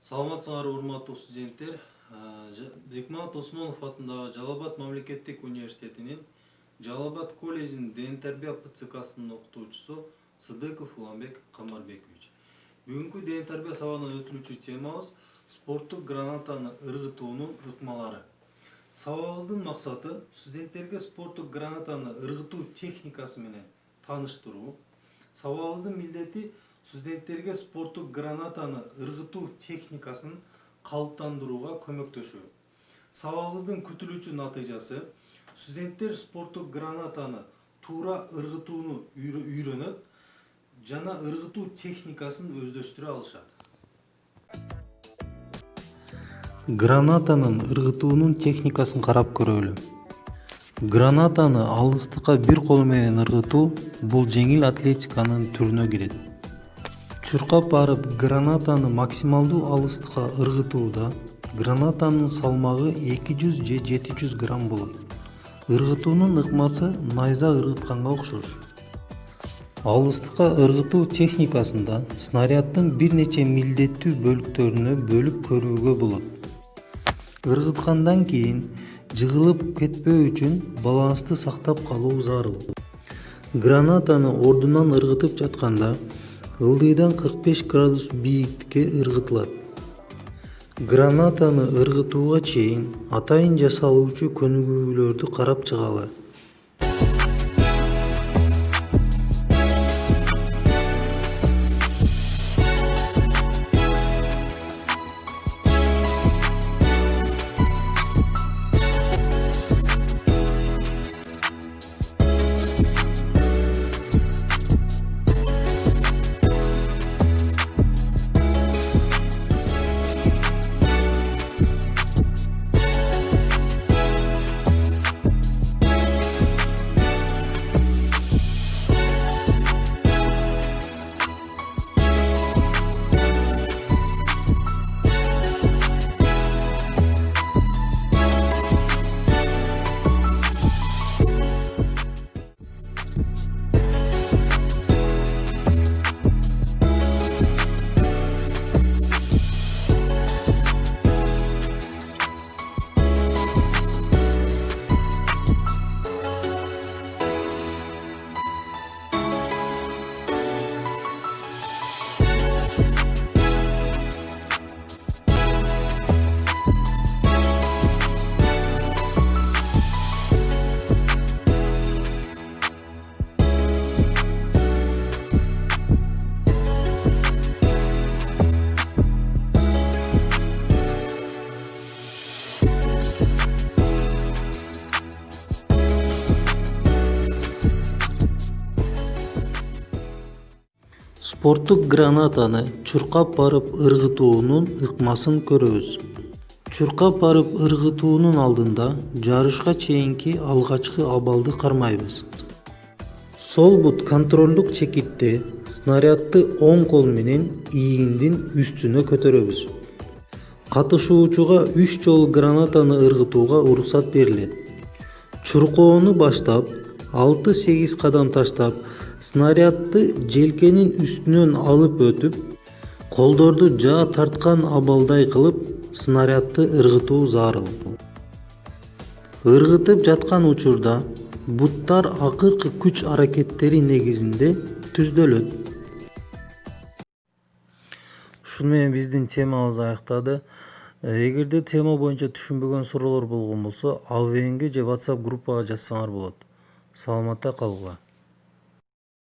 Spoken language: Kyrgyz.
Саламатсыңар урматтуу студенттер. Бекмамат Осмонов атындагы Жалал Абад мамлекеттик университетинин Жалал Абад колледжинин ден тарбия ПЦКсынын окутуучусу Сыдыков Уламбек Камарбекович. Бүгүнкү ден тарбия сабагынан өтүлүүчү темабыз спорттук гранатаны ыргытуунун ыкмалары. Сабагыбыздын максаты студенттерге спорттук гранатаны ыргытуу техникасы менен тааныштыруу. Сабагыбыздын милдети студенттерге спорттук гранатаны ыргытуу техникасын калыптандырууга көмөктөшүү. Сабагыбыздын күтүлүүчү натыйжасы студенттер спорттук гранатаны туура ыргытууну үйрөнөт жана ыргытуу техникасын өздөштүрө алышат. Гранатанын ыргытуунун техникасын карап көрөлү. Гранатаны алыстыкка бир кол менен ыргытуу бул жеңил атлетиканын түрүнө кирет. Чуркап барып гранатаны максималдуу алыстыкка ыргытууда гранатанын салмагы 200 же 700 грамм болот. Ыргытуунун ыкмасы найза ыргытканга окшош. Алыстыкка ыргытуу техникасында снаряддын бир нече милдеттүү бөлүктөрүнө бөлүп көрүүгө болот. Ыргыткандан кийин жыгылып кетпөө үчүн балансты сактап калуу зарыл. Гранатаны ордунан ыргытып жатканда ылдыйдан 45 градус бийиктикке ыргытылат. Гранатаны ыргытууга чейин атайын жасалуучу көнүгүүлөрдү карап чыгалы. Спорттук гранатаны чуркап барып ыргытуунун ыкмасын көрөбүз. Чуркап барып ыргытуунун алдында жарышка чейинки алгачкы абалды кармайбыз. Сол бут контролдук чекитте снарядды оң кол менен ийиндин үстүнө көтөрөбүз. Катышуучуга 3 жолу гранатаны ыргытууга уруксат берилет. Чуркоону баштап 6-8 кадам таштап снарядды желкенин үстүнөн алып өтүп, колдорду жаа тарткан абалдай кылып снарядды ыргытуу зарыл. Ыргытып жаткан учурда буттар акыркы күч аракеттери негизинде түздөлөт. Ушуну менен биздин темабыз аяктады. Эгерде тема боюнча түшүнбөгөн суроолор болгон болсо, AVN-ге же WhatsApp группага жазсаңар болот. Саламатта калгыла.